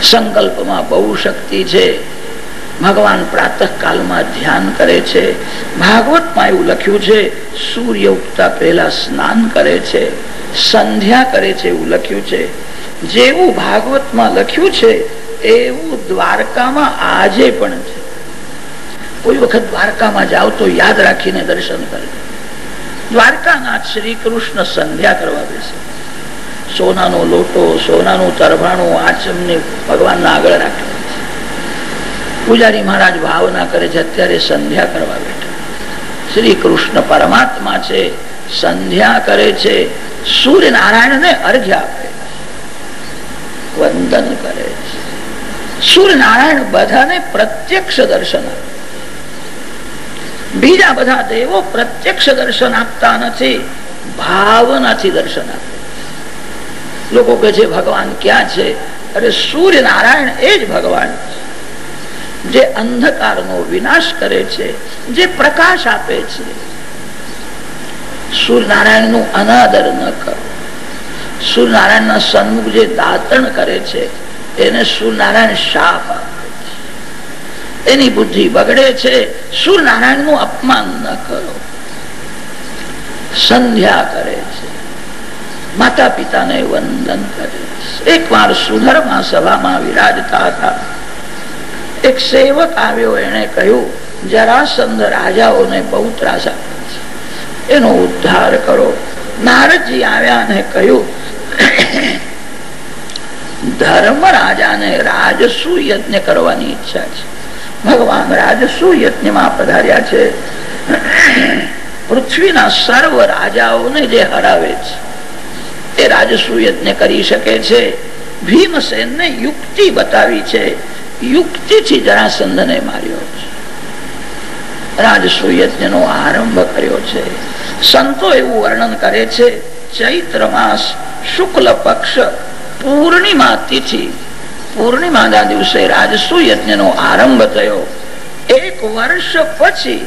સંકલ્પમાં બહુ શક્તિ છે. ભગવાન પ્રાતઃ કાલમાં ધ્યાન કરે છે. ભાગવતમાં એવું લખ્યું છે સૂર્ય ઉગતા પહેલા સ્નાન કરે છે, સંધ્યા કરે છે એવું લખ્યું છે. જેવું ભાગવતમાં લખ્યું છે એવું દ્વારકામાં આજે પણ છે. કોઈ વખત દ્વારકામાં જાઓ તો યાદ રાખીને દર્શન કરજો. દ્વારકાનાથ શ્રી કૃષ્ણ સંધ્યા કરવા બેસે. સોનાનો લોટો, સોનાનું તરભાણું આચમને ભગવાનના આગળ રાખે. પૂજારી મહારાજ ભાવના કરે છે અત્યારે સંધ્યા કરવા બેઠા. શ્રી કૃષ્ણ પરમાત્મા છે, સંધ્યા કરે છે, સૂર્યનારાયણને અર્ઘ્ય આપે, વંદન કરે છે. સૂર્યનારાયણ બધાને પ્રત્યક્ષ દર્શન આપે. બીજા બધા દેવો પ્રત્યક્ષ દર્શન આપતા નથી, ભાવનાથી દર્શન આપે. લોકો કહે છે ભગવાન ક્યાં છે? અરે સૂર્યનારાયણ એ જ ભગવાન છે, જે અંધકારનો વિનાશ કરે છે, જે પ્રકાશ આપે છે. સૂર્યનારાયણ નું અનાદર ન કરો. સૂર્યનારાયણ ના સન્મુખ જે દાતણ કરે છે એને સૂર્યનારાયણ શાપ આપે છે. એની બુદ્ધિ બગડે છે. સૂર્યનારાયણ નું અપમાન ન કરો. સંધ્યા કરે છે, માતા પિતાને વંદન કરે છે. એક વાર સુધર્મા સભામાં વિરાજતા હતા. એક સેવક આવ્યો, એને કહ્યું જરાસંધ રાજાઓને બહુ ત્રાસ આપે છે, એનો ઉદ્ધાર કરો. નારદજી આવ્યા અને કહ્યું ધર્મ રાજાને રાજસુ યજ્ઞ કરવાની ઈચ્છા છે. ભગવાન રાજસુ યજ્ઞમાં પધાર્યા છે. પૃથ્વીના સર્વ રાજાઓને જે હરાવે છે એ રાજસુ યજ્ઞ કરી શકે છે. ભીમસેનને યુક્તિ બતાવી છે, યુક્તિથી જરાસંધને માર્યો છે. રાજસુ યજ્ઞનો આરંભ કર્યો છે. સંતો એવું વર્ણન કરે છે ચૈત્ર માસ શુક્લ પક્ષ પૂર્ણિમા તિથિ, પૂર્ણિમાના દિવસે રાજસુ યજ્ઞનો આરંભ થયો. 1 વર્ષ પછી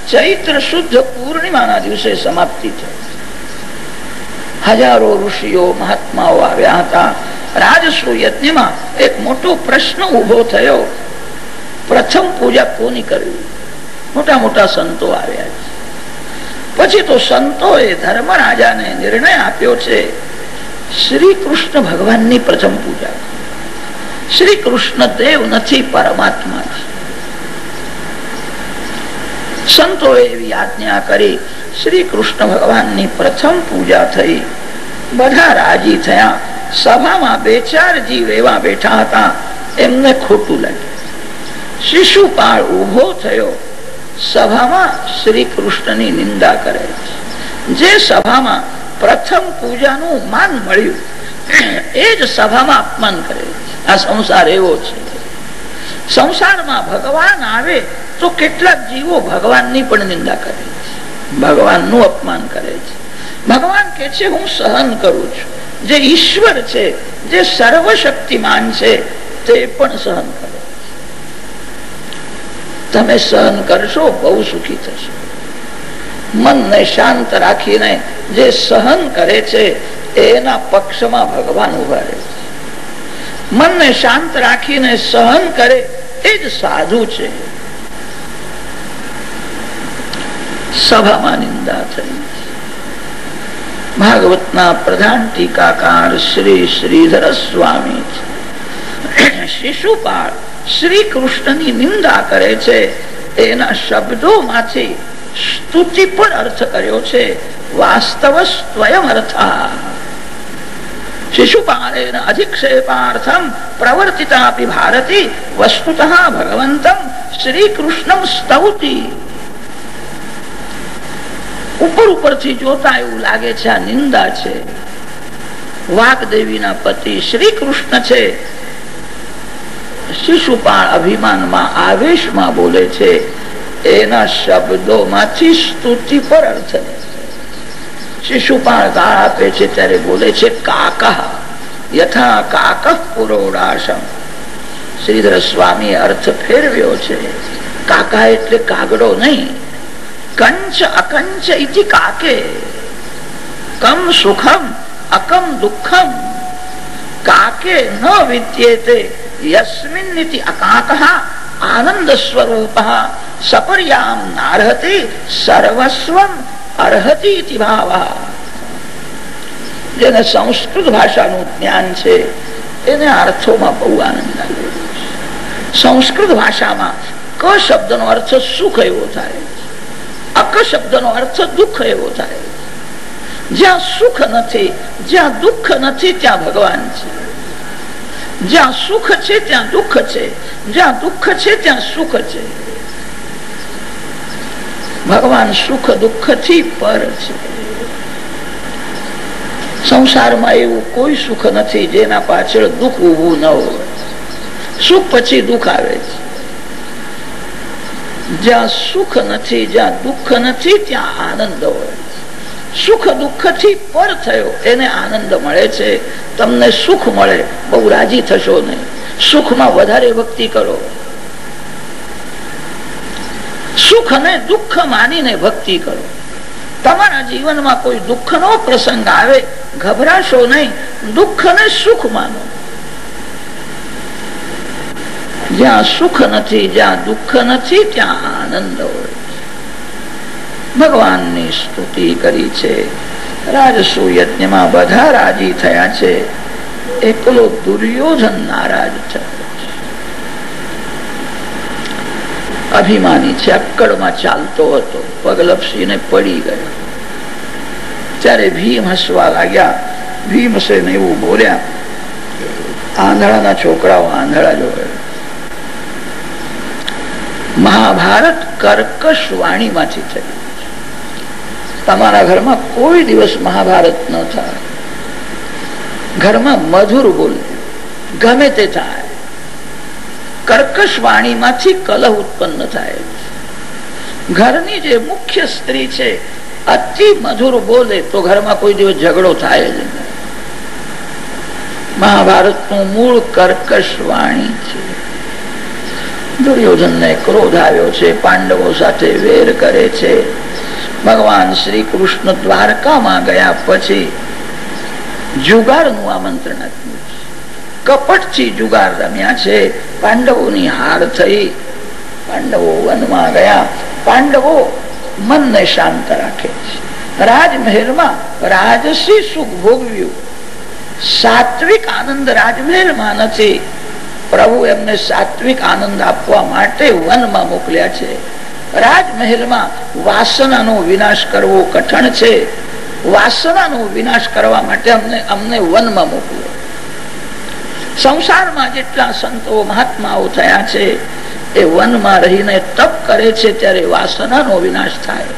ચૈત્ર શુદ્ધ પૂર્ણિમાના દિવસે સમાપ્તિ થઈ. હજારો ઋષિઓ મહાત્માઓ આવ્યા હતા. રાજસુ યજ્ઞમાં એક મોટો પ્રશ્ન ઉભો થયો, પ્રથમ પૂજા કોની કરવી? મોટા મોટા સંતો આવ્યા છે. પછી તો સંતોએ ધર્મરાજાને નિર્ણય આપ્યો છે શ્રી કૃષ્ણ ભગવાનની પ્રથમ પૂજા. શ્રી કૃષ્ણ દેવ નથી, પરમાત્મા છે. સંતોએ એવી આજ્ઞા કરી. શ્રી કૃષ્ણ ભગવાનની પ્રથમ પૂજા થઈ. બધા રાજી થયા. સભામાં 2-4 જીવ એવા બેઠા હતા, એમને ખોટું લાગ્યું. શિશુપાળ ઉભો થયો, સભામાં શ્રી કૃષ્ણની નિંદા કરે છે. જે સભામાં પ્રથમ પૂજાનું માન મળ્યું એ જ સભામાં અપમાન કરે છે. આ સંસાર એવો છે. સંસારમાં ભગવાન આવે તો કેટલાક જીવો ભગવાનની પણ નિંદા કરે છે, ભગવાનનું અપમાન કરે છે. ભગવાન કે છે હું સહન કરું છું. જે ઈશ્વર છે, જે સર્વશક્તિમાન છે, તે પણ સહન કરે. તમે સહન કરશો બહુ સુખી થશો. મનને શાંત રાખીને જે સહન કરે છે એના પક્ષમાં ભગવાન ઉભા રહે છે. મનને શાંત રાખીને સહન કરે એ જ સાધુ છે. સભામાં નિંદા થઈ. ભાગવતના પ્રધાન ટીકાકાર શ્રી શ્રીધર સ્વામી શિશુપાળ શ્રી કૃષ્ણની નિંદા કરે છે. એના શબ્દોમાંથી સ્તુતિ પણ અર્થ કર્યો છે. વાસ્તવ સ્વયં અર્થા શિશુપાળેન અધિક્ષેપાર્થમ પ્રવર્તિતાપી ભારતી વસ્તુતઃ ભગવંતમ શ્રી કૃષ્ણમ સ્તૌતિ. ઉપરથી જોતા એવું લાગે છે આ નિંદા છે. વાગ્દેવીના પતિ શ્રી કૃષ્ણ છે. શિશુપાળ અભિમાનમાં આવેશમાં બોલે છે. એના શબ્દોમાંથી સ્તુતિ પર અર્થ શિશુપાળ ગાળ આપે છે ત્યારે બોલે છે કાકા યથા કાક પુરોડાશમ. શ્રીધર સ્વામી અર્થ ફેરવ્યો છે. કાકા એટલે કાગડો નહીં. કંચ અકંચ ઇતિ કાકે. કમ સુખમ અકમ દુઃખમ. કાકે ન વિદ્યેતે યસ્મિન્નિતિ અકાકઃ આનંદ સ્વરૂપઃ સપર્યામ નાર્હતિ સર્વસ્વમ અર્હતિ ઇતિ ભાવઃ. જેને સંસ્કૃત ભાષાનું જ્ઞાન છે એને અર્થોમાં બહુ આનંદ આવે. સંસ્કૃત ભાષામાં ક શબ્દનો અર્થ સુખ એવો થાય, અક શબ્દનો અર્થ દુઃખ એવો થાય. જ્યાં સુખ નથી, જ્યાં દુઃખ નથી, ત્યાં ભગવાન છે. જ્યાં સુખ છે ત્યાં દુઃખ છે, જ્યાં દુઃખ છે ત્યાં સુખ છે. ભગવાન સુખ દુઃખ થી પર છે. સંસારમાં એવું કોઈ સુખ નથી જેના પાછળ દુઃખ ઉભું ન હોય. સુખ પછી દુઃખ આવે છે. જ્યાં સુખ નથી, જ્યાં દુઃખ નથી, ત્યાં આનંદ હોય. સુખ દુઃખ થી પર થયો એને આનંદ મળે છે. તમને સુખ મળે બહુ રાજી થશો નહીં. સુખમાં વધારે ભક્તિ કરો. સુખ ને દુઃખ માનીને ભક્તિ કરો. તમારા જીવનમાં કોઈ દુઃખનો પ્રસંગ આવે ગભરાશો નહીં, દુઃખ ને સુખ માનો. જ્યાં સુખ નથી, જ્યાં દુઃખ નથી, ત્યાં આનંદ હોય. ભગવાનની સ્તુતિ કરી છે. રાજસુ યજ્ઞમાં બધા રાજી થયા છે, એકલો દુર્યોધન નારાજ થયો. અભિમાની છે, અક્કડમાં ચાલતો હતો, પગ લપસીને પડી ગયો. ત્યારે ભીમ હસવા લાગ્યા. ભીમસેન એવું બોલ્યા, આંધળાના છોકરાઓ આંધળા જોવે. મહાભારત કર્કશ વાણીમાંથી થયું. તમારા ઘરમાં કોઈ દિવસ મહાભારત ન થાય. ઘરમાં મધુર બોલવું, ગમે તે થાય. કર્કશ વાણીમાંથી કલહ ઉત્પન્ન થાય. ઘરની જે મુખ્ય સ્ત્રી છે અતિ મધુર બોલે તો ઘરમાં કોઈ દિવસ ઝઘડો થાય જ નહીં. મહાભારતનું મૂળ કર્કશ વાણી છે. દુર્યોધનને ક્રોધ આવ્યો છે, પાંડવો સાથે વેર કરે છે. ભગવાન શ્રી કૃષ્ણ દ્વારકામાં ગયા પછી જુગારનું આમંત્રણ આપ્યું છે. કપટથી જુગાર રમ્યા છે. પાંડવોની હાર થઈ. પાંડવો વનમાં ગયા. પાંડવો મનને શાંત રાખે છે. રાજમહેલમાં રાજસી સુખ ભોગવ્યું. સાત્વિક આનંદ રાજમહેલમાં નથી. પ્રભુ એમને સાત્વિક આનંદ આપવા માટે વનમાં મોકલ્યા છે. રાજમહેલમાં વાસનાનો વિનાશ કરવો કઠણ છે. વાસનાનો વિનાશ કરવા માટે અમને વનમાં મોકલ્યો. સંસારમાં જેટલા સંતો મહાત્માઓ થયા છે એ વનમાં રહીને તપ કરે છે ત્યારે વાસનાનો વિનાશ થાય.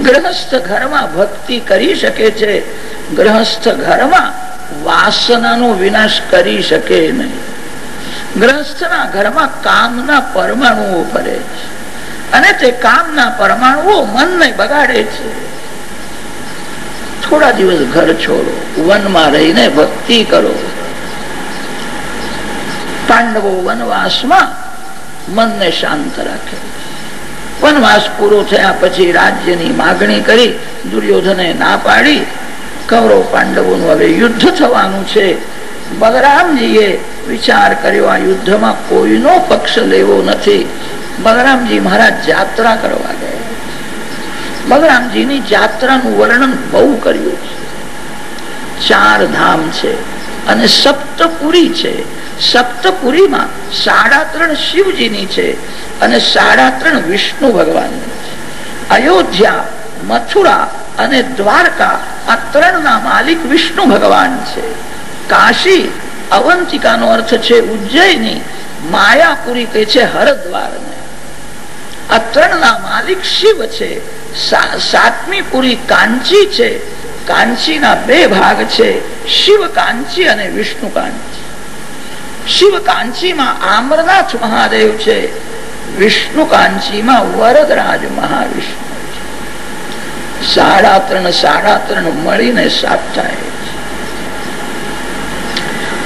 ગૃહસ્થ ઘરમાં ભક્તિ કરી શકે છે, ગૃહસ્થ ઘરમાં વાસનાનો વિનાશ કરી શકે નહીં. ગૃહસ્થના ઘરમાં કામના પરમાણુઓ ફરે છે અને તે કામના પરમાણુઓ મનને બગાડે છે. થોડા દિવસ ઘર છોડો, વનમાં રહીને ભક્તિ કરો. પાંડવો વનવાસમાં મનને શાંત રાખે. વનવાસ પૂરો થયા પછી રાજ્યની માગણી કરી. દુર્યોધને ના પાડી. કૌરવ પાંડવોનું હવે યુદ્ધ થવાનું છે. બલરામજીએ વિચાર કર્યો આ યુદ્ધમાં કોઈનો પક્ષ લેવો નથી. બલરામજી મહારાજ જાત્રા કરવા ગયા. બલરામજીની જાત્રાનું વર્ણન બહુ કર્યું છે. 4 ધામ છે અને સપ્તપુરી છે. સપ્તપુરીમાં 3.5 શિવજીની છે અને 3.5 વિષ્ણુ ભગવાનની છે. અયોધ્યા, મથુરા અને દ્વારકા આ 3ના માલિક વિષ્ણુ ભગવાન છે. કાશી, અવંતિકાનો અર્થ છે ઉજ્જૈની, માયાપુરી કહે છે હરદ્વારને. આ 3ના માલિક શિવ છે. 7મી પુરી કાંચી છે. કાંચીના 2 ભાગ છે, શિવ કાંચી અને વિષ્ણુ કાંચી. શિવ કાંચીમાં આમરનાથ મહાદેવ છે. વિષ્ણુ કાંચીમાં વરદરાજ મહાવિષ્ણુ છે. 3.5 મળીને 7 થાય.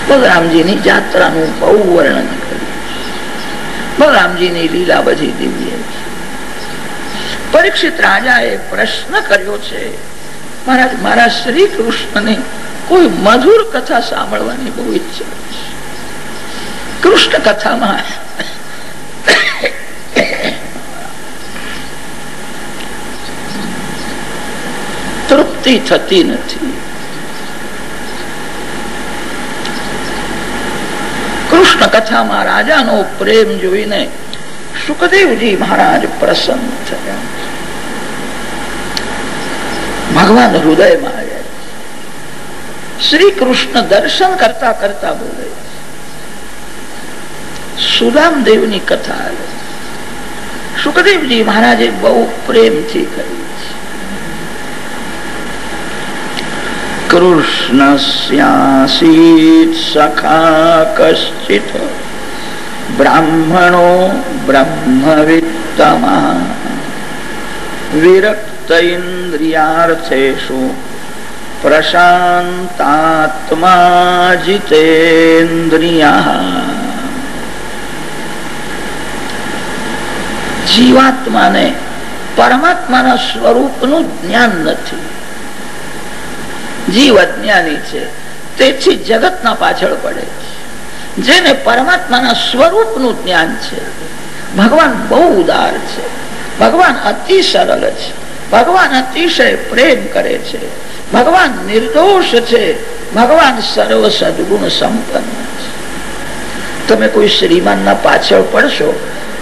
બલરામજીની જાત્રાનું બહુ વર્ણન કર્યું. બલરામજીની લીલા બધી દિવ્ય છે. પરીક્ષિત રાજાએ પ્રશ્ન કર્યો છે, મહારાજ મારા શ્રી કૃષ્ણની કોઈ મધુર કથા સાંભળવાની બહુ ઈચ્છા છે. કૃષ્ણ કથામાં તૃપ્તિ થતી નથી. કૃષ્ણ કથામાં રાજાનો પ્રેમ જોઈને સુખદેવજી મહારાજ પ્રસન્ન થયા. ભગવાન હૃદયમાં આવ્યા. શ્રી કૃષ્ણ દર્શન કરતા કરતા બોલે, સુદામદેવની કથા સુખદેવજી મહારાજે બહુ પ્રેમથી કરી. કૃષ્ણસ્યાસીત સખા કશ્ચિત બ્રાહ્મણો બ્રહ્મવિત્તમઃ વિરક્ત ઇન્દ્રિયાર્થેષુ પ્રશાંતાત્મા જીતેન્દ્રિયઃ. જીવાત્માને પરમાત્માના સ્વરૂપનું જ્ઞાન નથી. જીવ અજ્ઞાની છે, તેથી જગતના પાછળ પડે છે. જેને પરમાત્માના સ્વરૂપનું જ્ઞાન છે, ભગવાન બહુ ઉદાર છે, ભગવાન અતિ સરળ છે, ભગવાન અતિશય પ્રેમ કરે છે, ભગવાન નિર્દોષ છે, ભગવાન સર્વ સદગુણ સંપન્ન છે. તમે કોઈ શ્રીમાનના પાછળ પડશો,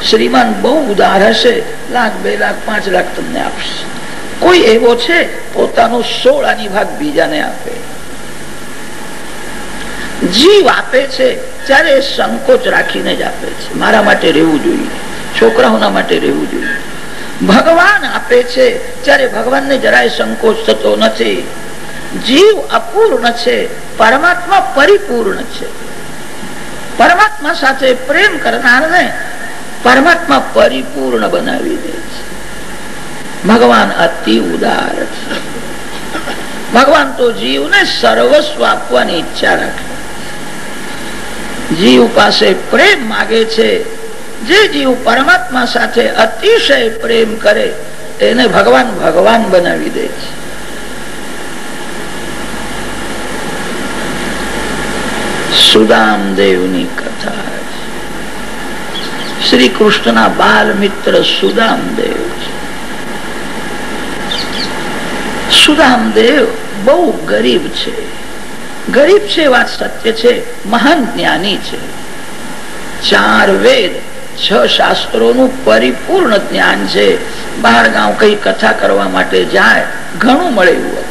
શ્રીમાન બહુ ઉદાર હશે, 1,00,000, 2,00,000, 5,00,000 તમને આપશે. કોઈ એવો છે પોતાનો 16 ભાગ બીજાને આપે. જીવ આપે છે ત્યારે સંકોચ રાખીને જ આપે છે, મારા માટે રહેવું જોઈએ, છોકરાઓના માટે રહેવું જોઈએ. ભગવાન આપે છે ત્યારે ભગવાનને જરાય સંકોચ થતો નથી. જીવ અપૂર્ણ છે, પરમાત્મા પરિપૂર્ણ છે. પરમાત્મા સાથે પ્રેમ કરનારને પરમાત્મા પરિપૂર્ણ બનાવી દે છે. ભગવાન અતિ ઉદાર છે. ભગવાન તો જીવને સર્વસ્વ આપવાની ઈચ્છા રાખે. જીવ પાસે પ્રેમ માગે છે. જે જીવ પરમાત્મા સાથે અતિશય પ્રેમ કરે એને ભગવાન ભગવાન બનાવી દે છે. સુદામદેવની કથા. શ્રી કૃષ્ણના બાલ મિત્ર સુદામદેવ છે. સુદામદેવ બહુ ગરીબ છે. ગરીબ છે વાત સત્ય છે, મહાન જ્ઞાની છે. 4 વેદ 6 શાસ્ત્રોનું પરિપૂર્ણ જ્ઞાન છે. બહાર ગામ કઈ કથા કરવા માટે જાય ઘણું મળે એવું હતું.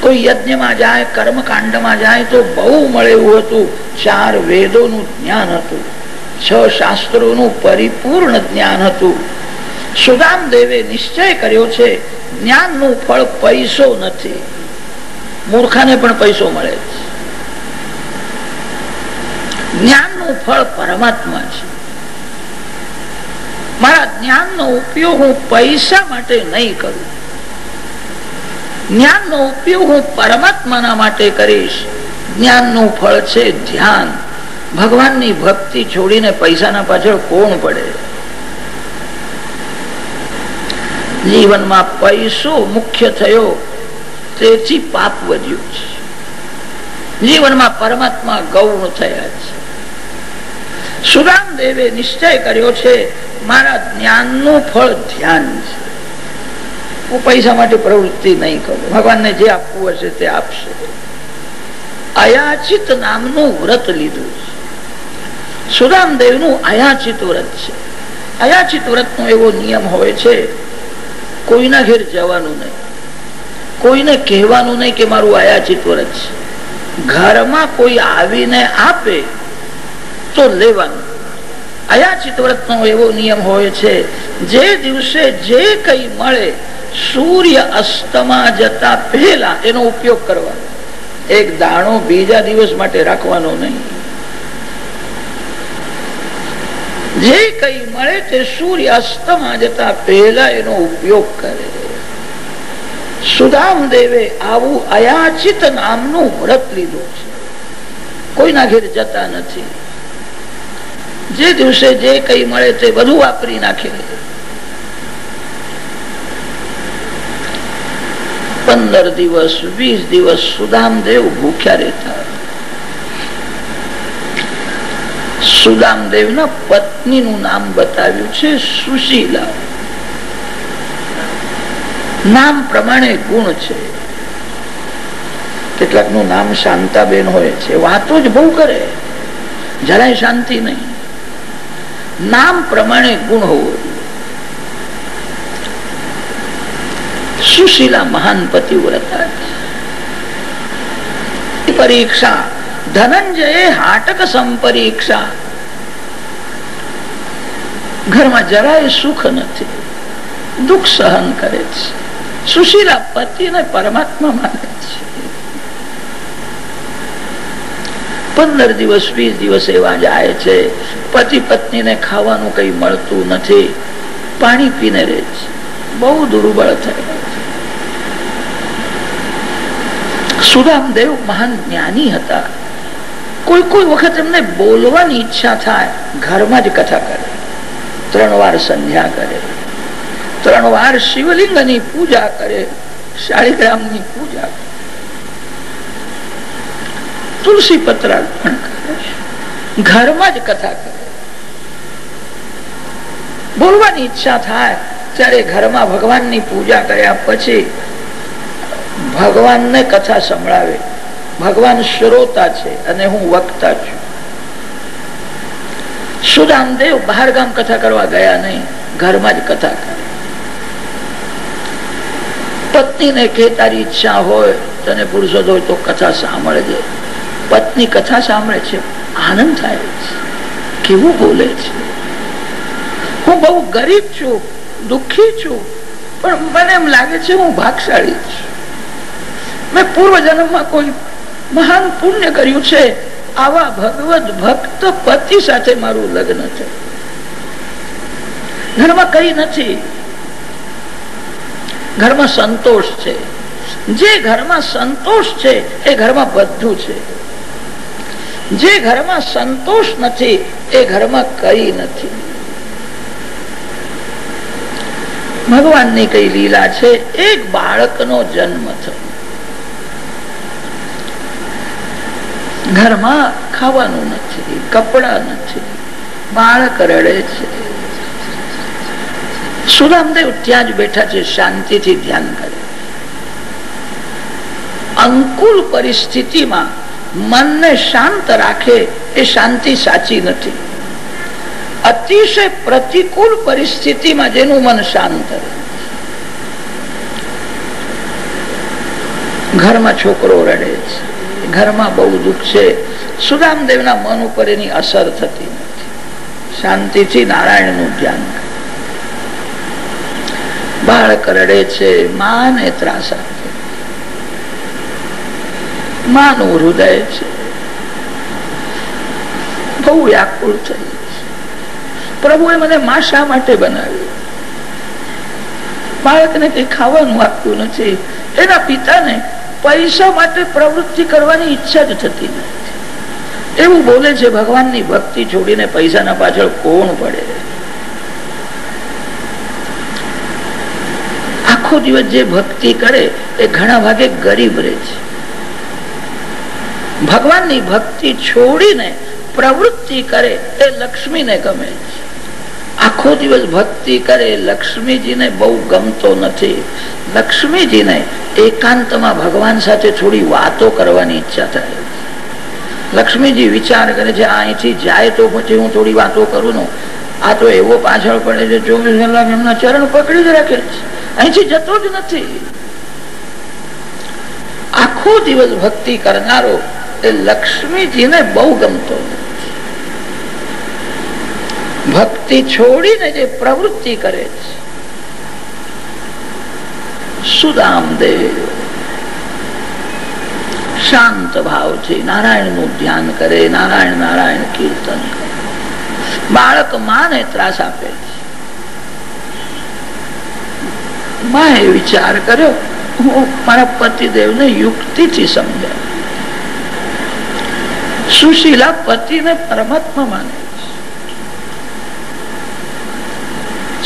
કોઈ યજ્ઞમાં જાય, કર્મકાંડમાં જાય તો બહુ મળે એવું હતું. 4 વેદોનું જ્ઞાન હતું, 6 શાસ્ત્રોનું પરિપૂર્ણ જ્ઞાન હતું. સુદામદેવે નિશ્ચય કર્યો છે જ્ઞાનનું ફળ પૈસો નથી, મૂર્ખાને પણ પૈસો મળે છે. જ્ઞાનનું ફળ પરમાત્મા છે. મારા જ્ઞાનનો ઉપયોગ હું પૈસા માટે નહીં કરું. જ્ઞાનનો ઉપયોગ હું પરમાત્માના માટે કરીશ. જ્ઞાનનું ફળ છે ધ્યાન. ભગવાનની ભક્તિ છોડીને પૈસાના પાછળ કોણ પડે? જીવનમાં પૈસો મુખ્ય થયો તેથી પાપ વધ્યું છે. જીવનમાં પરમાત્મા ગૌણ થયા છે. સુદામદેવે નિશ્ચય કર્યો છે મારા જ્ઞાનનું ફળ ધ્યાન છે. હું પૈસા માટે પ્રવૃત્તિ નહીં કરું. ભગવાનને જે આપવું હશે તે આપશે. અયાચિત નામનું વ્રત લીધું છે. સુદામદેવનું અયાચિત વ્રત છે. અયાચિત વ્રતનો એવો નિયમ હોય છે, કોઈના ઘેર જવાનું નહીં, કોઈને કહેવાનું નહીં કે મારું અયાચિત વ્રત છે. ઘરમાં કોઈ આવીને આપે તો લેવાનું. અયાચિત વ્રતનો એવો નિયમ હોય છે, જે દિવસે જે કઈ મળે સૂર્ય અસ્તમાં જતા પહેલા એનો ઉપયોગ કરવાનો. એક દાણો બીજા દિવસ માટે રાખવાનો નહીં. જે કઈ મળે તે સૂર્ય અસ્તમાં જતા પહેલા એનો ઉપયોગ કરે. સુદામદેવે આવું અયાચિત નામનું વ્રત લીધું છે. કોઈના ઘેર જતા નથી. જે દિવસે જે કઈ મળે તે બધું વાપરી નાખે. 15 દિવસ 20 દિવસ સુદામદેવ ભૂખ્યા રહેતા. સુદામદેવના પત્નીનું નામ બતાવ્યું છે સુશીલા. નામ પ્રમાણે ગુણ છે. કેટલાકનું નામ શાંતાબેન હોય છે, વાતો જ બહુ કરે, જરાય શાંતિ નહીં. નામ પ્રમાણે ગુણ હોવો. સુશીલા મહાન પતિવ્રતા. પરીક્ષા ધનંજયે હાટક સંપરીક્ષા. ઘરમાં જરાય સુખ નથી, દુઃખ સહન કરે છે. સુશીલા પતિને પરમાત્મા માને છે. 15 દિવસ 20 દિવસ એવા જાય છે, પતિ પત્નીને ખાવાનું કઈ મળતું નથી, પાણી પીને રહે છે, બહુ દુર્બળ થાય. સુદામદેવ મહાન જ્ઞાની હતા. કોઈ વખત એમને બોલવાની ઈચ્છા થાય, ઘરમાં જ કથા કરે. 3 વાર સંધ્યા કરે, 3 વાર શિવલિંગની પૂજા કરે, શાળીગ્રામની પૂજા કરે, તુલસી પત્ર અર્પણ કરે, ઘરમાં જ કથા કરે. બોલવાની ઈચ્છા થાય ત્યારે ઘરમાં ભગવાનની પૂજા કર્યા પછી ભગવાનને કથા સંભળાવે. ભગવાન શ્રોતા છે અને હું વક્તા છું. સુદામદેવ બહાર ગામ કથા કરવા ગયા નહીં, ઘરમાં જ કથા કરે. પત્નીને કે તારી ઈચ્છા હોય, તને પુરુષો હોય તો કથા સાંભળજે. પત્ની કથા સાંભળે છે, આનંદ થાય છે. કેવું બોલે છે, હું બહુ ગરીબ છું, દુઃખી છું, પણ મને એમ લાગે છે હું ભાગશાળી છું. મેં પૂર્વ જન્મમાં કોઈ મહાન પુણ્ય કર્યું છે. આવા ભગવત ભક્ત પતિ સાથે મારું લગ્ન છે. ઘરમાં કઈ નથી, ઘરમાં સંતોષ છે. જે ઘરમાં સંતોષ છે એ ઘરમાં બધું છે. જે ઘરમાં સંતોષ નથી એ ઘરમાં કઈ નથી. ભગવાનની કઈ લીલા છે. એક બાળકનો જન્મ થયો, ઘરમાં ખાવાનું નથી, કપડા નથી, બાળક રડે છે. સુદામદેવ ત્યાં જ બેઠા છે, શાંતિથી ધ્યાન કરે. અંકુલ પરિસ્થિતિમાં મનને શાંત રાખે એ શાંતિ સાચી નથી. અતિશય પ્રતિકૂળ પરિસ્થિતિમાં જેનું મન શાંત રહે. ઘરમાં છોકરો રડે છે, ઘરમાં બહુ દુઃખ છે. સુદામદેવના મન ઉપર એની અસર થતી નથી. શાંતિથી નારાયણનું ધ્યાન કરે. બાળક રડે છે, માને ત્રાસ આપે. માનું હૃદય છે બહુ વ્યાકુળ થઈ. પ્રભુએ મને માં શા માટે બનાવ્યું? બાળકને કઈ ખાવાનું આપ્યું નથી. એના પિતાને પૈસા માટે પ્રવૃત્તિ કરવાની ઈચ્છા જ થતી નથી. એવું બોલે છે, ભગવાનની ભક્તિ છોડીને પૈસાના પાછળ કોણ પડે? આખો દિવસ જે ભક્તિ કરે એ ઘણા ભાગે ગરીબ રહે છે. ભગવાનની ભક્તિ છોડીને પ્રવૃત્તિ કરે એ લક્ષ્મીને ગમે છે. આખો દિવસ ભક્તિ કરે લક્ષ્મીજીને બહુ ગમતો નથી. લક્ષ્મીજીને એકાંતમાં ભગવાન સાથે થોડી વાતો કરવાની ઈચ્છા થાય. લક્ષ્મીજી વિચાર કરે છે, અહીંથી જાય તો પછી હું થોડી વાતો કરું ને. આ તો એવો પાછળ પડે છે, 24 કલાક એમના ચરણ પકડી જ રાખે છે, અહીંથી જતો જ નથી. આખો દિવસ ભક્તિ કરનારો એ લક્ષ્મીજીને બહુ ગમતો નથી. ભક્તિ છોડીને જે પ્રવૃત્તિ કરે છે. સુદામદેવ શાંત ભાવથી નારાયણનું ધ્યાન કરે, નારાયણ નારાયણ કીર્તન કરે. બાળક માને ત્રાસ આપે છે. માએ વિચાર કર્યો, હું મારા પતિદેવને યુક્તિથી સમજાય. સુશીલા પતિને પરમાત્મા માને.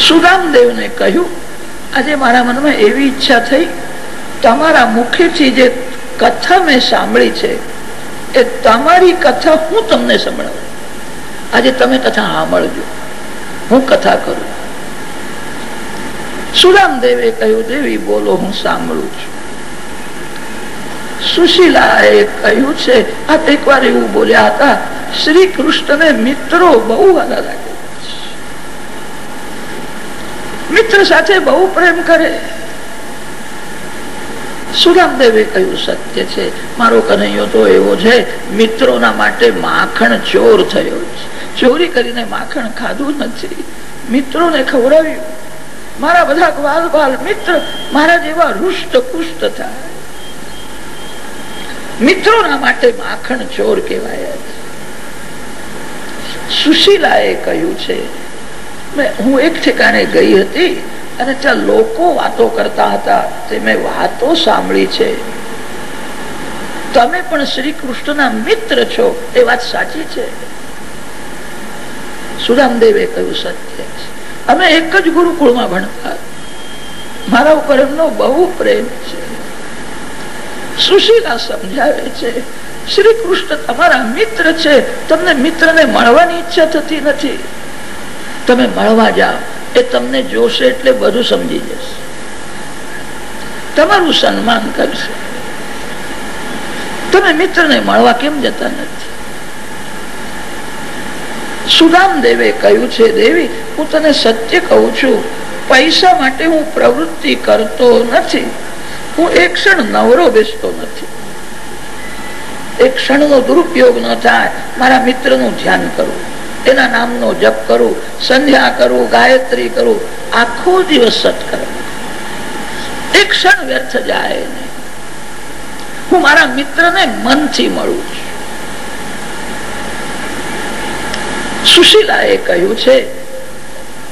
સુદામદેવને કહ્યું, આજે મારા મનમાં એવી ઈચ્છા થઈ, તમારા મુખેથી જે કથા મેં સાંભળી છે એ તમારી કથા હું તમને સંભળાવું. આજે તમે કથા સાંભળજો, હું કથા કરું. સુદામદેવે કહ્યું, દેવી બોલો, હું સાંભળું છું. સુશીલાએ કહ્યું છે, આ એક વાર એવું બોલ્યા હતા, શ્રી કૃષ્ણને મિત્રો બહુ વાલા લાગે, મિત્ર સાથે બહુ પ્રેમ કરે. સુદામદેવે કહ્યું, સત્ય છે, મારો કનૈયો તો એવો છે, મિત્રોના માટે માખણ ચોર થયો છે. ચોરી કરીને માખણ ખાધું નથી, મિત્રોને ખવડાવ્યું. મારા બધા ગ્વાલ બાલ મિત્ર મારા જેવા રુષ્ટ પુષ્ટ થાય. મિત્રોના માટે માખણ ચોર કહેવાય. સુશીલાએ કહ્યું છે, હું એક ઠેકાણે ગઈ હતી અને ત્યાં લોકો વાતો કરતા હતા, તે મેં વાતો સાંભળી છે. તમે પણ શ્રી કૃષ્ણના મિત્ર છો, એ વાત સાચી છે? સુદામદેવે કહ્યું, સત્ય છે. અમે એક જ ગુરુકુળમાં ભણતા, મારા ઉપર એમનો બહુ પ્રેમ છે. સુશીલા સમજાવે છે, શ્રી કૃષ્ણ તમારા મિત્ર છે, તમને મિત્રને મળવાની ઈચ્છા થતી નથી. તમે મળવા જાઓ, એ તમને જોશે એટલે બધું સમજી જશે, તમારું સન્માન કરશે. તમે મિત્રને મળવા કેમ જતા નથી? સુદામદેવે કહ્યું છે, દેવી હું તને સત્ય કહું છું, પૈસા માટે હું પ્રવૃત્તિ કરતો નથી. હું એક ક્ષણ નવરો બેસતો નથી. એક ક્ષણનો દુરુપયોગ ન થાય, મારા મિત્રનું ધ્યાન કરું, એના નામનો જપ કરું, સંધ્યા કરું, ગાયત્રી કરું, આખો દિવસ સત્કર્મ. એક ક્ષણ વ્યર્થ જાય નહીં. હું મારા મિત્રને મનથી મળું છું. સુશીલાએ કહ્યું છે,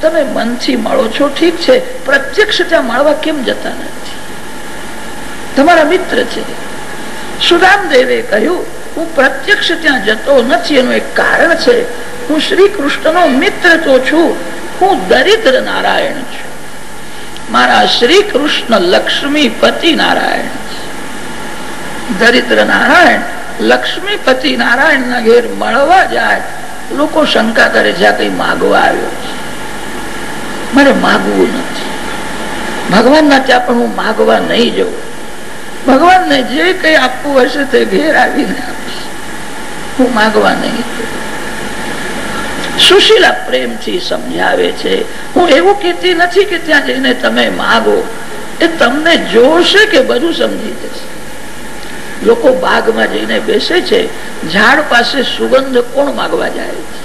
તમે મનથી મળો છો ઠીક છે, પ્રત્યક્ષ ત્યાં મળવા કેમ જતા નથી? તમારા મિત્ર છે. સુદામદેવે કહ્યું, હું પ્રત્યક્ષ ત્યાં જતો નથી, એનું એક કારણ છે. હું શ્રી કૃષ્ણનો મિત્ર તો છું, હું દરિદ્ર નારાયણ છું. મારા શ્રી કૃષ્ણ લક્ષ્મીપતિ નારાયણ છે. દરિદ્ર નારાયણ લક્ષ્મીપતિ નારાયણ ના ઘેર મળવા જાય, લોકો શંકા કરે છે, આ કઈ માગવા આવ્યો છે. મારે માગવું નથી. ભગવાનના ત્યાં પણ હું માગવા નહીં જઉં. ભગવાનને જે કઈ આપવું હશે તે ઘેર આવીને આપીશ, હું માગવા નહીં. સુશીલા પ્રેમથી સમજાવે છે, હું એવું કહેતી નથી કે ત્યાં જઈને તમે માગો. એ તમને જોશે કે બધું સમજી જશે. લોકો બાગમાં જઈને બેસે છે, ઝાડ પાસે સુગંધ કોણ માગવા જાય છે?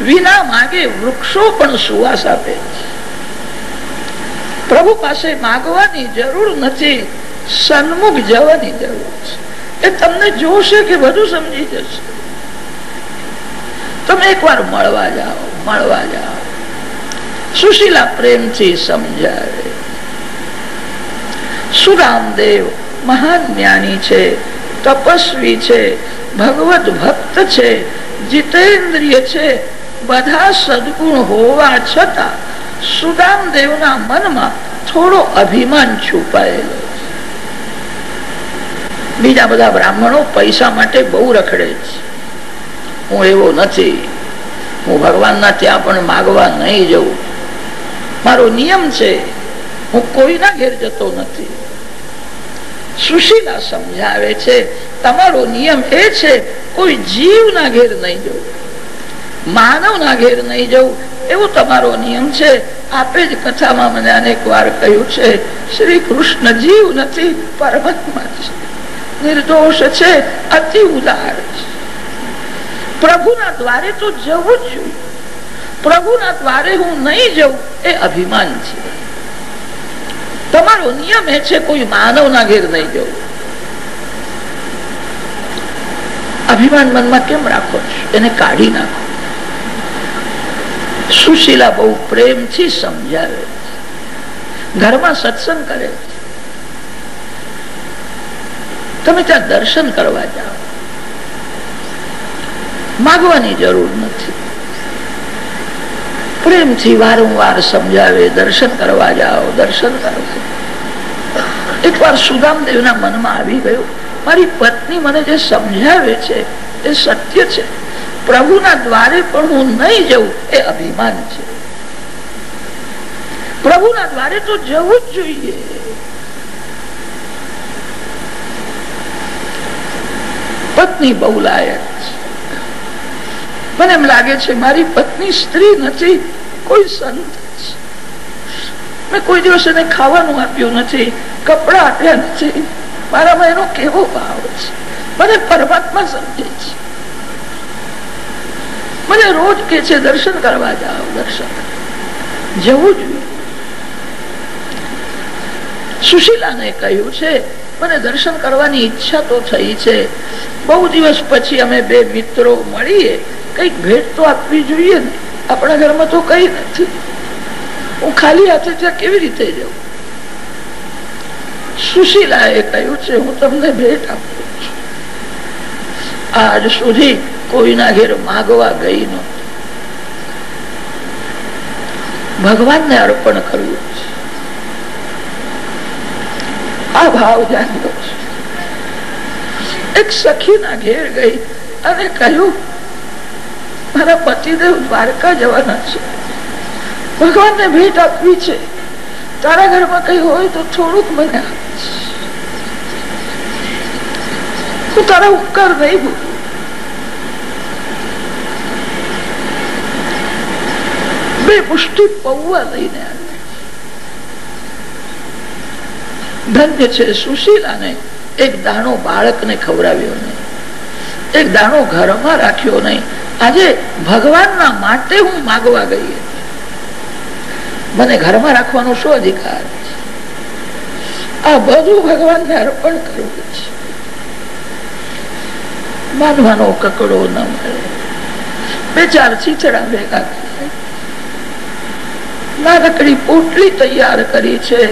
વિના માગે વૃક્ષો પણ સુવાસ આપે છે. પ્રભુ પાસે માગવાની જરૂર નથી, સન્મુખ જવાની જરૂર છે. એ તમને જોશે કે બધું સમજી જશે. તમે એકવાર મળવા જાઓ, મળવા જાઓ. સુશીલા પ્રેમથી સમજાવે. સુદામદેવ મહાન જ્ઞાની છે, તપસ્વી છે, ભગવત ભક્ત છે, જીતેન્દ્રિય છે. બધા સદગુણ હોવા છતાં સુદામદેવના મનમાં થોડો અભિમાન છુપાયેલો છે. બીજા બધા બ્રાહ્મણો પૈસા માટે બહુ રખડે છે, હું એવો નથી. હું ભગવાનના ત્યાં પણ માગવા નહીં જઉં. મારો નિયમ છે, હું કોઈના ઘેર જતો નથી. સુશીલા સમજાવે છે, તમારો નિયમ એ છે, કોઈ જીવના ઘેર નહીં જવું, માનવના ઘેર નહીં જવું, એવો તમારો નિયમ છે. આપે જ કથામાં મને અનેક વાર કહ્યું છે, શ્રી કૃષ્ણ જીવ નથી, પરમાત્મા છે, નિર્દોષ છે, અતિ ઉદાર છે. પ્રભુના દ્વારે તો જવું જ જોઈએ. પ્રભુના દ્વારે હું નહીં જઉં એ અભિમાન છે. તમારો નિયમ એ છે, કોઈ માનવના ઘેર નહીં જવું. અભિમાન મનમાં કેમ રાખો છો? એને કાઢી નાખો. સુશીલા બહુ પ્રેમથી સમજાવે. ઘરમાં સત્સંગ કરે છે, તમે ત્યાં દર્શન કરવા જાઓ, માગવાની જરૂર નથી. પ્રેમથી વારંવાર સમજાવે, દર્શન કરવા જાઓ, દર્શન કરવા. એક વાર સુદામદેવના મનમાં આવી ગયું, મારી પત્ની મને જે સમજાવે છે એ સત્ય છે. પ્રભુના દ્વારે પણ હું નહીં જઉં એ અભિમાન છે. પ્રભુના દ્વારે તો જવું જ જોઈએ. પત્ની બહુ લાયક છે. મને એમ લાગે છે મારી પત્ની સ્ત્રી નથી, કોઈ સંત છે. મેં કોઈ દિવસ એને ખાવાનું આપ્યું નથી, કપડા આપ્યા નથી. મારામાં એનો કેવો ભાવ છે. મને પરમાત્મા સમજે છે. મને રોજ કે છે દર્શન કરવા જાઓ, દર્શન જવું જોઈએ. સુશીલાને કહ્યું છે મને દર્શન કરવાની ઈચ્છા તો થઈ છે. બહુ દિવસ પછી અમે બે મિત્રો મળીએ, કઈક ભેટ તો આપવી જોઈએ ને. આપણા ઘરમાં તો કઈ નથી. હું ખાલી હાથે ત્યાં કેવી રીતે જાઉં? સુશીલાએ કહ્યું છે હું તમને ભેટ આપું છું. આજ સુધી કોઈના ઘેર માગવા ગઈ નહોતી. ભગવાનને અર્પણ કરવું છે. આ ભાવ જાણ્યો છે. એક સખીના ઘેર ગઈ અને કહ્યું મારા પતિદેવ દ્વારકા જવાના છે, ભગવાનને ભેટ આપવી છે. તારા ઘરમાં કઈ હોય તો થોડુંક મને આપીશ. હું તારા ઉપકાર નહીં ભૂલું. બે મુષ્ટિ પૌવા લઈને આવી. ધન્ય છે સુશીલાને એક દાણો બાળકને ખવડાવ્યો નહીં, એક દાણો ઘરમાં રાખ્યો નહીં. આજે ભગવાનના માટે હું માગવા ગઈ હતી. મને ઘરમાં રાખવાનો શું અધિકાર છે? આ બધું ભગવાનને અર્પણ કરવું છે. માનવાનો કકડો ન મળે. બે ચાર ચીચડા ભેગા કરે, નાનકડી પોટલી તૈયાર કરી છે,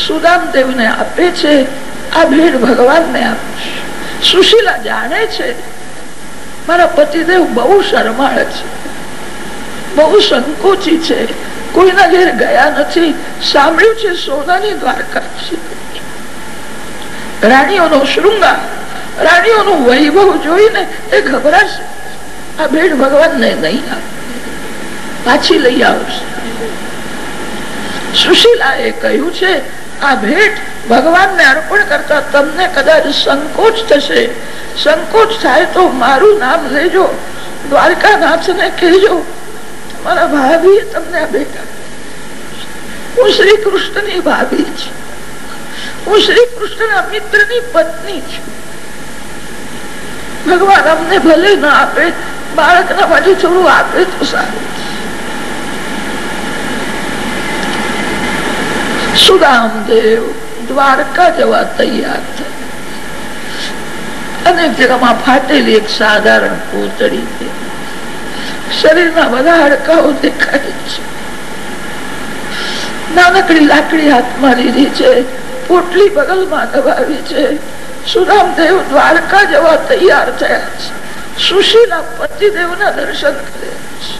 સુદામદેવને આપે છે. આ ભેટ ભગવાનને આપશે. સુશીલા જાણે છે મારા પતિદેવ બહુ શરમાળ છે, બહુ સંકોચી છે, કોઈના ઘેર ગયા નથી. સાંભળ્યું છે સોનાની દ્વારકા છે. રાણીઓનો શૃંગાર, રાણીઓનું વૈભવ જોઈને એ ગભરાશે. આ ભેટ ભગવાનને નહીં આપે, પાછી લઈ આવશે. સુશીલાએ કહ્યું છે આ ભેટ ભગવાનને અર્પણ કરતા તમને કદાચ સંકોચ થશે. સંકોચ થાય તો મારું નામ લેજો, દ્વારકાનાથને કહેજો મારા ભાભીએ તમને આ ભેટ આપી. હું શ્રી કૃષ્ણની ભાભી છું. હું શ્રી કૃષ્ણના મિત્રની પત્ની છું. ભગવાન અમને ભલે ના આપે, બાળકના બાજુ થોડું આપે તો સારું. સુદામદેવ દ્વારકા જવા તૈયાર થયા. અનેક જગ્યામાં ફાટેલી એક સાધારણ પૂતળી છે. શરીરના બધા હાડકાઓ દેખાય છે. નાનકડી લાકડી હાથમાં લીધી છે, પોટલી બગલમાં દબાવી છે. સુદામદેવ દ્વારકા જવા તૈયાર થયા છે. સુશીલા પતિદેવના દર્શન કરે છે.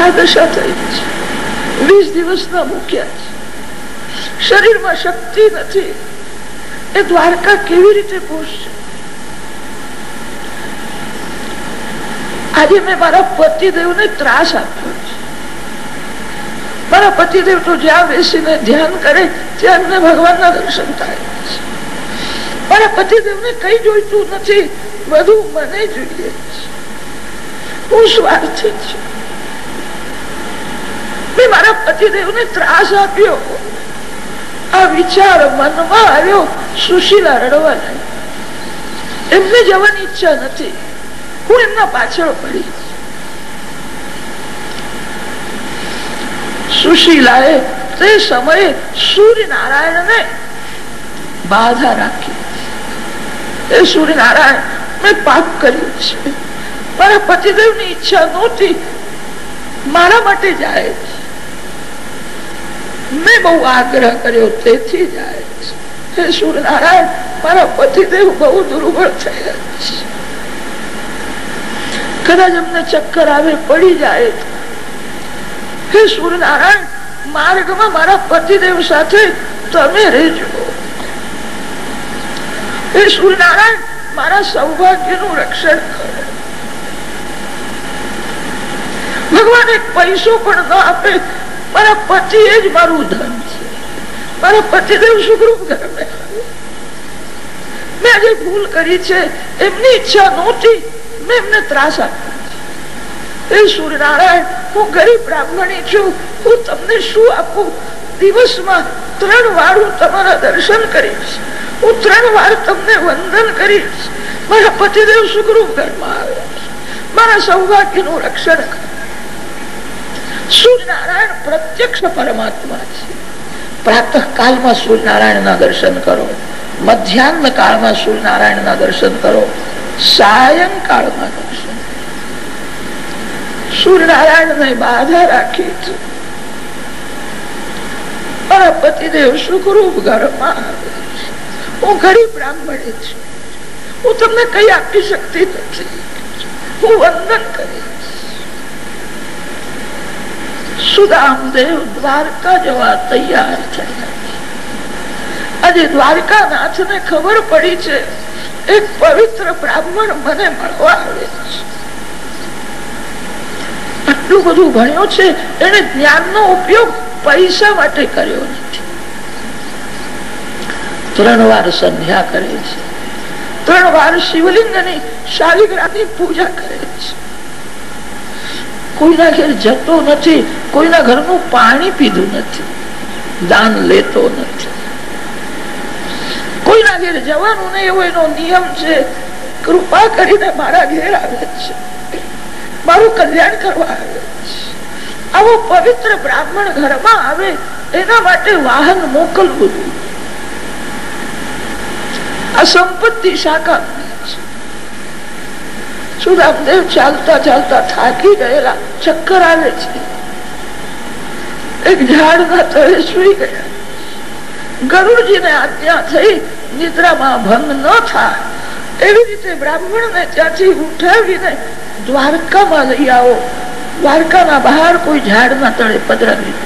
આ દશા થઈ છે. 20 દિવસના મૂક્યા છે. શરીરમાં શક્તિ નથી. એ દ્વારકા કેવી રીતે પહોંચશે? આજે મેં મારા પતિદેવને ત્રાસ આપ્યો છે. મારા પતિદેવ તો જ્યાં બેસીને ધ્યાન કરે ત્યાં એમને ભગવાનના દર્શન થાય છે. મારા પતિદેવને કઈ જોઈતું નથી, બધું મને જોઈએ છે. હું સ્વાર્થી છું. મેં મારા પતિદેવને ત્રાસ આપ્યો. આ વિચાર મનમાં આવ્યો. સુશીલા રડવા લાગી. એમને જવાની ઈચ્છા નથી. હું એમના પાછળ પડી. સુશીલાએ તે સમયે સૂર્યનારાયણને બાધા રાખી. એ સૂર્યનારાયણ મેં પાપ કર્યું છે. મારા પતિદેવની ઈચ્છા નહોતી, મારા માટે જાય છે. મેં બહુ આગ્રહ કર્યો તેથી જાય છે. હે સૂર્યનારાયણ, મારા પતિદેવ બહુ દુર્બળ થયા છે. કદાચ અમને ચક્કર આવે, પડી જાય. હે સૂર્યનારાયણ, માર્ગમાં મારા પતિદેવ સાથે તમે રહેજો. હે સૂર્યનારાયણ, મારા સૌભાગ્યનું રક્ષણ કરો. ભગવાન એક પૈસો પણ ન આપે, મારા પતિ એ જ મારું ધન છે. મારા પતિદેવ સુખરૂપ ઘરમાં આવે. મેં જે ભૂલ કરી છે એમની ઈચ્છા નહોતી, મેં એમને ત્રાસ આપ્યો છે. એ સૂર્યનારાયણ, હું ગરીબ બ્રાહ્મણી છું, હું તમને શું આપું? દિવસમાં 3 વાર હું તમારા દર્શન કરીશ, હું 3 વાર તમને વંદન કરીશ. મારા પતિદેવ સુખરૂપ ઘરમાં આવે, મારા સૌભાગ્યનું રક્ષણ કરે. સૂર્યનારાયણ પ્રત્યક્ષ પરમાત્મા છે. પ્રાતઃ કાળમાં સૂર્યનારાયણના દર્શન કરો, મધ્યાહન કાળમાં સૂર્યનારાયણના દર્શન કરો, સાયંકાળમાં દર્શન. સૂર્યનારાયણને બાધા રાખી છે. મારા પતિદેવ સુખરૂપ ઘરમાં આવે છે. હું ગરીબ બ્રાહ્મણી છું, હું તમને કઈ આપી શકતી નથી, હું વંદન કરીશ. સુદામદેવ દ્વારકા જવા તૈયાર થયા. આજે દ્વારકાનાથને ખબર પડી છે એક પવિત્ર બ્રાહ્મણ મને મળવા આવે છે. આટલું બધું ભણ્યો છે, એને જ્ઞાનનો ઉપયોગ પૈસા માટે કર્યો નથી. 3 વાર સંધ્યા કરે છે, 3 વાર શિવલિંગની શાલિગ્રામની પૂજા કરે છે. કોઈના ઘેર જતો નથી, કોઈના ઘરનું પાણી પીધું નથી, દાન લેતો નથી. કોઈના ઘેર જવાનું નહીં એવો એનો નિયમ છે. કૃપા કરીને મારા ઘેર આવે છે, મારું કલ્યાણ કરવા આવે છે. આવો પવિત્ર બ્રાહ્મણ ઘરમાં આવે એના માટે વાહન મોકલવું. આ સંપત્તિ શાખા. સુદામદેવ ચાલતા ચાલતા થાકી ગયેલા, ચક્કર આવે છે. એક ઝાડના તળે સુઈ ગયા. ગરુડજીને આજ્ઞા થઈ નિદ્રામાં ભંગ ન થાય એવી રીતે બ્રાહ્મણને ત્યાંથી ઉઠાવીને દ્વારકામાં લઈ આવો. દ્વારકાના બહાર કોઈ ઝાડના તળે પધરાવી.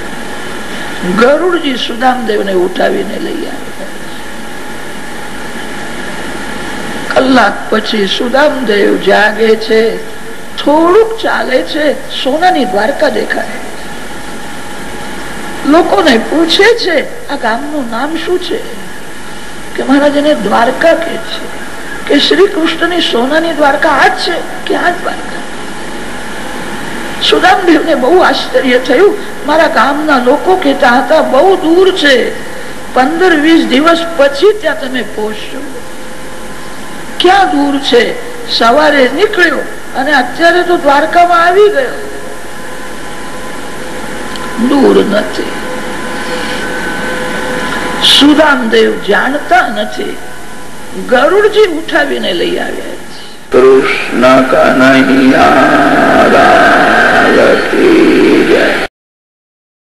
ગરુડજી સુદામદેવને ઉઠાવીને લઈ આવે. કલાક પછી સુદામદેવ જાગે છે, થોડુંક ચાલે છે, સોનાની દ્વારકા દેખાય. લોકોને પૂછે છે આ ગામનું નામ શું છે? કે મહારાજ એને દ્વારકા કે છે. કે શ્રી કૃષ્ણની સોનાની દ્વારકા આ જ છે કે આ દ્વારકા? સુદામદેવને બહુ આશ્ચર્ય થયું. મારા ગામના લોકો કહેતા હતા બહુ દૂર છે, 15-20 દિવસ પછી ત્યાં તમે પહોંચશો. ક્યાં દૂર છે? સવારે નીકળ્યો અને અત્યારે તો દ્વારકામાં આવી ગયો. દૂર નથી. સુદામદેવ જાણતા નથી, ગરુડજી ઉઠાવીને લઈ આવ્યા છે. કૃષ્ણ કનૈયા